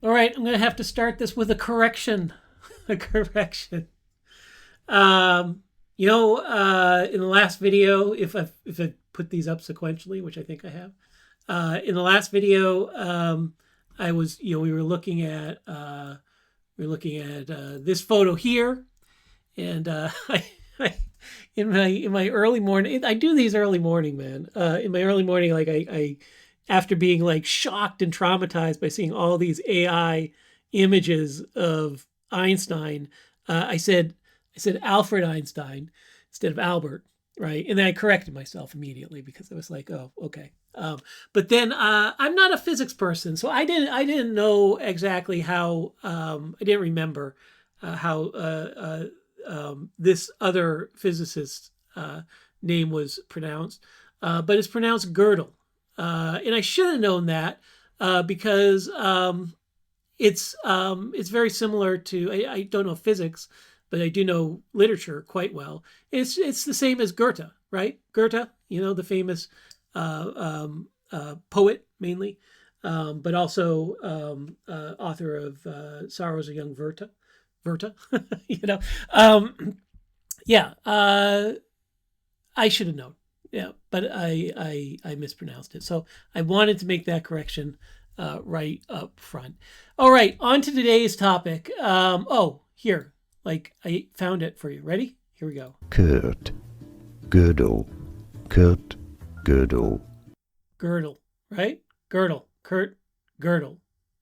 All right, I'm going to have to start this with a correction. A correction. Um, in the last video, if I put these up sequentially, which I think I have, in the last video, I was, we were looking at this photo here, and I in my early morning, I do these early morning, man. In my early morning, like I after being like shocked and traumatized by seeing all these AI images of Einstein, I said Alfred Einstein instead of Albert, right? And then I corrected myself immediately because I was like, oh, okay. But then I'm not a physics person, so I didn't know exactly how I didn't remember how this other physicist's name was pronounced, but it's pronounced Gödel. And I should have known that because it's very similar to I don't know physics, but I do know literature quite well. It's the same as Goethe, right? Goethe, the famous poet mainly, but also author of Sorrows of Young Werther. Yeah, I should have known. Yeah, but I mispronounced it. So I wanted to make that correction right up front. All right, on to today's topic. Here, like I found it for you. Ready? Here we go. Kurt, Gödel, Kurt, Gödel. Gödel, right? Gödel, Kurt, Gödel,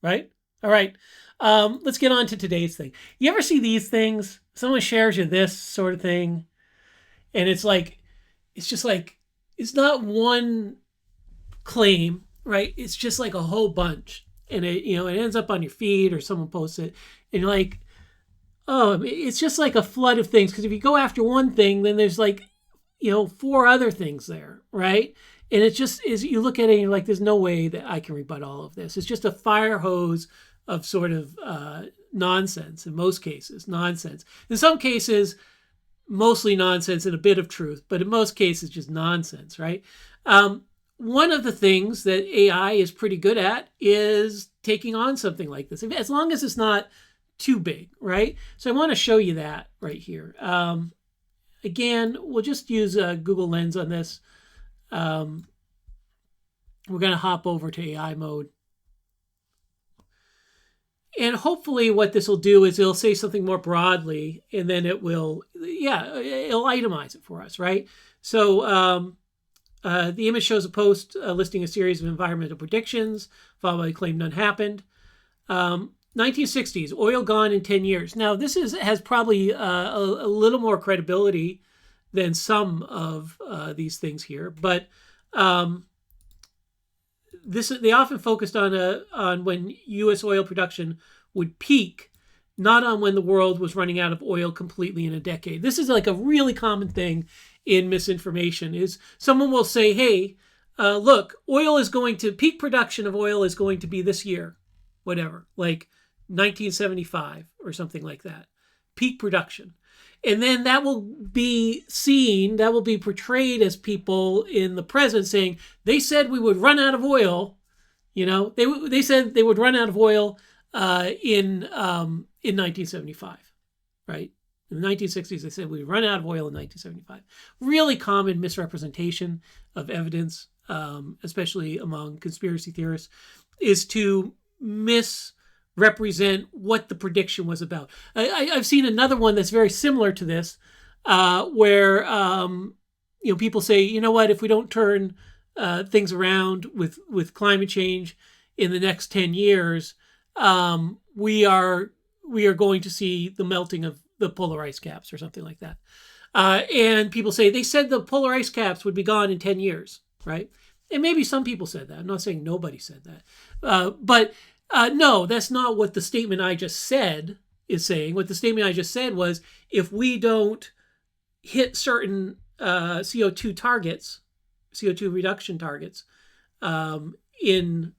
right? All right. Let's get on to today's thing. You ever see these things? Someone shares you this sort of thing, and it's just like, it's not one claim, right? It's just like a whole bunch. And it ends up on your feed or someone posts it. And you're like, oh, it's just like a flood of things. Because if you go after one thing, then there's like, four other things there, right? And it just is, you look at it and you're like, there's no way that I can rebut all of this. It's just a fire hose of sort of nonsense in most cases, nonsense. In some cases, mostly nonsense and a bit of truth, but in most cases, just nonsense, right? One of the things that AI is pretty good at is taking on something like this, as long as it's not too big, right? So I want to show you that right here. Again, we'll just use Google Lens on this. We're going to hop over to AI mode. And hopefully what this will do is it'll say something more broadly, and then it'll itemize it for us, right? So the image shows a post listing a series of environmental predictions, followed by the claim none happened. 1960s, oil gone in 10 years. Now, this has probably a little more credibility than some of these things here, but they often focused on when U.S. oil production would peak, not on when the world was running out of oil completely in a decade. This is like a really common thing in misinformation. Is someone will say, "Hey, look, peak production of oil is going to be this year, whatever, like 1975 or something like that, peak production." And then that will be portrayed as people in the present saying, they said we would run out of oil. They said they would run out of oil in 1975, right? In the 1960s, they said we'd run out of oil in 1975. Really common misrepresentation of evidence, especially among conspiracy theorists, is to misrepresent what the prediction was about. I've seen another one that's very similar to this, where people say, you know what, if we don't turn things around with climate change in the next 10 years, we are going to see the melting of the polar ice caps or something like that. And people say, they said the polar ice caps would be gone in 10 years, right? And maybe some people said that. I'm not saying nobody said that. But no, that's not what the statement I just said is saying. What the statement I just said was, if we don't hit certain CO2 reduction targets in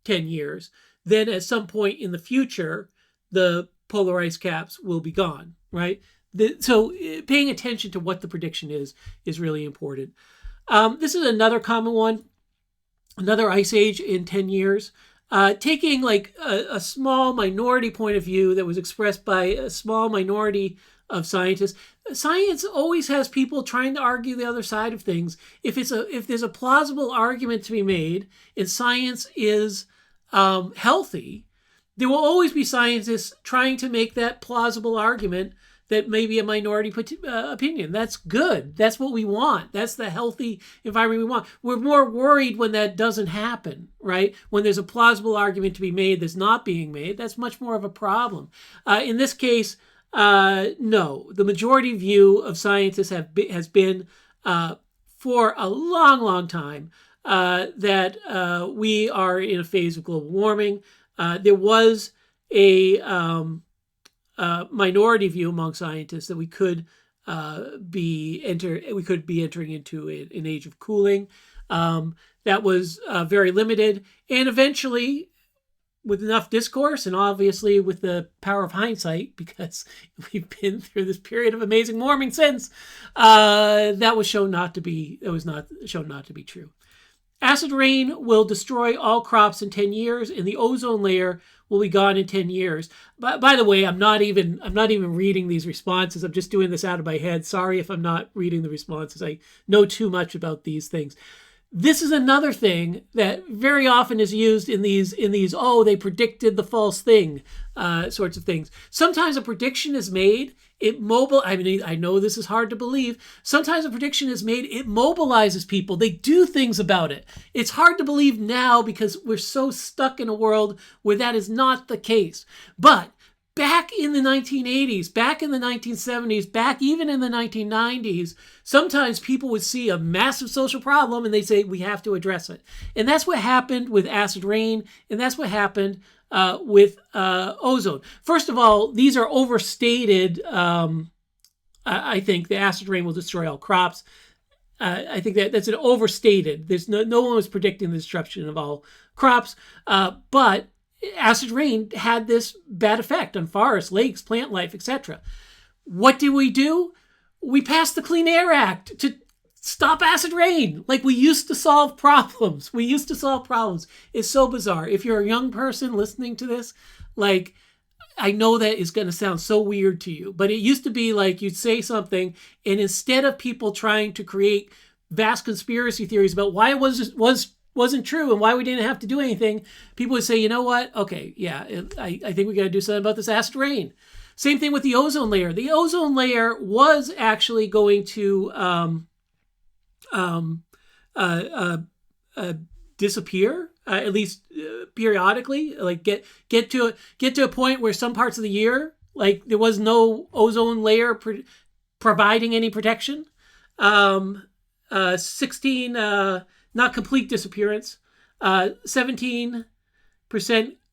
10 years, then at some point in the future, the polar ice caps will be gone, right? So paying attention to what the prediction is really important. This is another common one, another ice age in 10 years. taking like a small minority point of view that was expressed by a small minority of scientists. Science always has people trying to argue the other side of things. If there's a plausible argument to be made, and science is healthy, there will always be scientists trying to make that plausible argument that may be a minority opinion. That's good. That's what we want. That's the healthy environment we want. We're more worried when that doesn't happen, right? When there's a plausible argument to be made that's not being made, that's much more of a problem. In this case, no. The majority view of scientists has been for a long, long time that we are in a phase of global warming. There was a minority view among scientists that we could be entering into an age of cooling. That was very limited, and eventually, with enough discourse, and obviously with the power of hindsight, because we've been through this period of amazing warming since, that was shown not to be true. Acid rain will destroy all crops in 10 years, and the ozone layer will be gone in 10 years. By the way, I'm not even reading these responses. I'm just doing this out of my head. Sorry if I'm not reading the responses. I know too much about these things. This is another thing that very often is used in these they predicted the false thing sorts of things. Sometimes a prediction is made, I know this is hard to believe. Sometimes a prediction is made, it mobilizes people. They do things about it. It's hard to believe now because we're so stuck in a world where that is not the case. But back in the 1980s, back in the 1970s, back even in the 1990s, sometimes people would see a massive social problem and they say, we have to address it. And that's what happened with acid rain, and that's what happened with ozone. First of all, these are overstated. I think the acid rain will destroy all crops. I think that's an overstated. There's no one was predicting the destruction of all crops, but acid rain had this bad effect on forests, lakes, plant life, etc. What did we do? We passed the Clean Air Act to stop acid rain. Like, we used to solve problems. It's so bizarre. If you're a young person listening to this, like, I know that is going to sound so weird to you, but it used to be like you'd say something, and instead of people trying to create vast conspiracy theories about why it wasn't true and why we didn't have to do anything, people would say, you know what? Okay, yeah, I think we got to do something about this acid rain. Same thing with the ozone layer. The ozone layer was actually going to disappear, at least periodically. Like get to a point where some parts of the year, like, there was no ozone layer providing any protection. 16. Not complete disappearance, 17%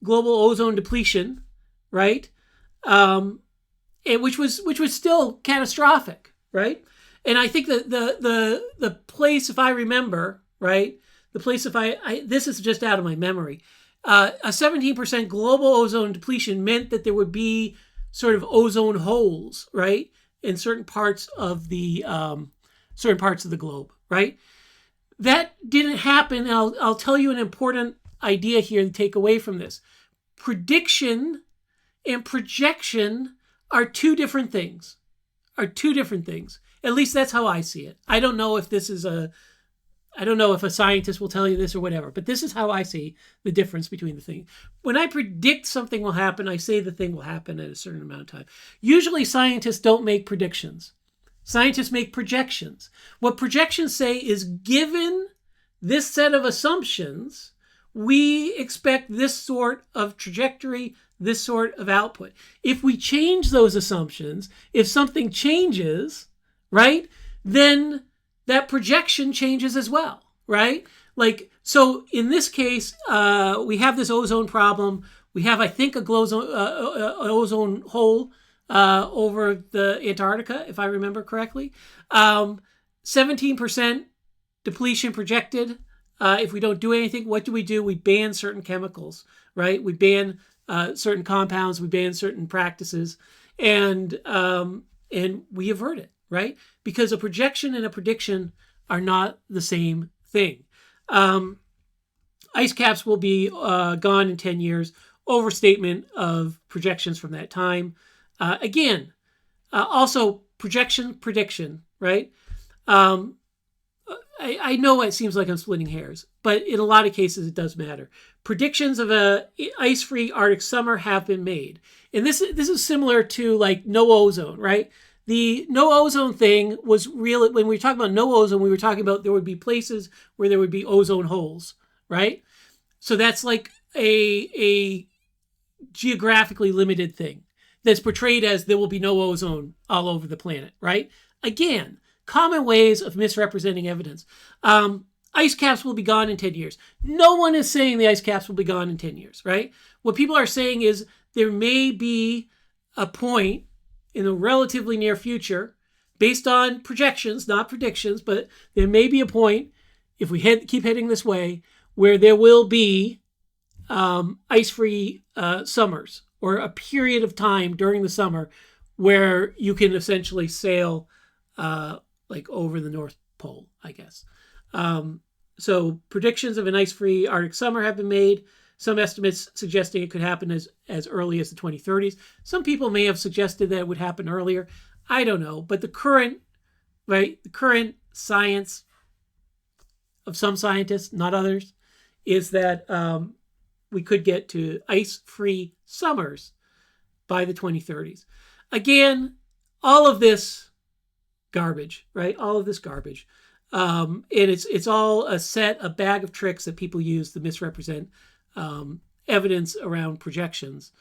global ozone depletion, right? Which was still catastrophic, right? And I think that the place, if I remember, right, this is just out of my memory, a 17% global ozone depletion meant that there would be sort of ozone holes, right, in certain parts of the globe, right? That didn't happen. I'll tell you an important idea here to take away from this. Prediction and projection are two different things. At least that's how I see it. I don't know if a scientist will tell you this or whatever, but this is how I see the difference between the things. When I predict something will happen, I say the thing will happen at a certain amount of time. Usually scientists don't make predictions. Scientists make projections. What projections say is, given this set of assumptions, we expect this sort of trajectory, this sort of output. If we change those assumptions, if something changes, right, then that projection changes as well, right? Like, so in this case, we have this ozone problem. We have, I think, an ozone hole over the Antarctica, if I remember correctly. 17% depletion projected. If we don't do anything, what do? We ban certain chemicals, right? We ban certain compounds, we ban certain practices, and we avert it, right? Because a projection and a prediction are not the same thing. Ice caps will be gone in 10 years. Overstatement of projections from that time. Again, also prediction, right? Um, I know it seems like I'm splitting hairs, but in a lot of cases it does matter. Predictions of a ice-free Arctic summer have been made, and this is similar to like no ozone, right? The no ozone thing was real when we were talking about no ozone. We were talking about there would be places where there would be ozone holes, right? So that's like a geographically limited thing that's portrayed as there will be no ozone all over the planet, right? Again, common ways of misrepresenting evidence. Ice caps will be gone in 10 years. No one is saying the ice caps will be gone in 10 years, right? What people are saying is there may be a point in the relatively near future, based on projections, not predictions, but there may be a point, if we keep heading this way, where there will be ice-free summers, or a period of time during the summer where you can essentially sail like over the North Pole, I guess. So predictions of an ice-free Arctic summer have been made. Some estimates suggesting it could happen as early as the 2030s. Some people may have suggested that it would happen earlier. I don't know. But the current science of some scientists, not others, is that we could get to ice-free summers by the 2030s. Again, all of this garbage, right? All of this garbage. And it's all a bag of tricks that people use to misrepresent evidence around projections.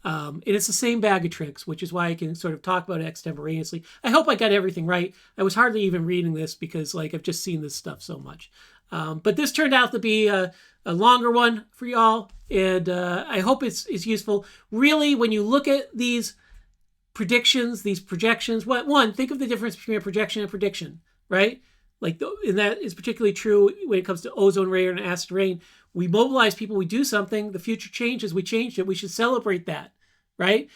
And it's the same bag of tricks, which is why I can sort of talk about it extemporaneously. I hope I got everything right. I was hardly even reading this because like I've just seen this stuff so much. But this turned out to be a longer one for y'all, and I hope it's useful. Really, when you look at these predictions, these projections, think of the difference between a projection and prediction, right? Like, and that is particularly true when it comes to ozone layer and acid rain. We mobilize people, we do something, the future changes, we changed it, we should celebrate that, right?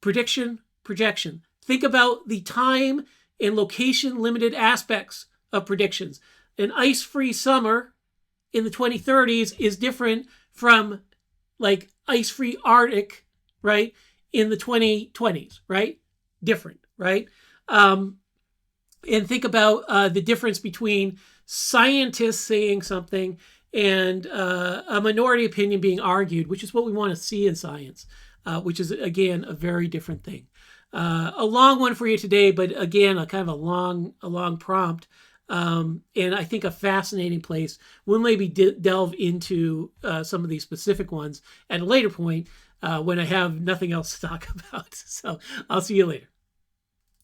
Prediction, projection. Think about the time and location limited aspects of predictions. An ice-free summer in the 2030s is different from like ice-free Arctic, right, in the 2020s, right? Different, right? And think about the difference between scientists saying something and a minority opinion being argued, which is what we want to see in science, which is, again, a very different thing. A long one for you today, but again, a kind of a long prompt. And I think a fascinating place. We'll maybe delve into some of these specific ones at a later point when I have nothing else to talk about. So I'll see you later.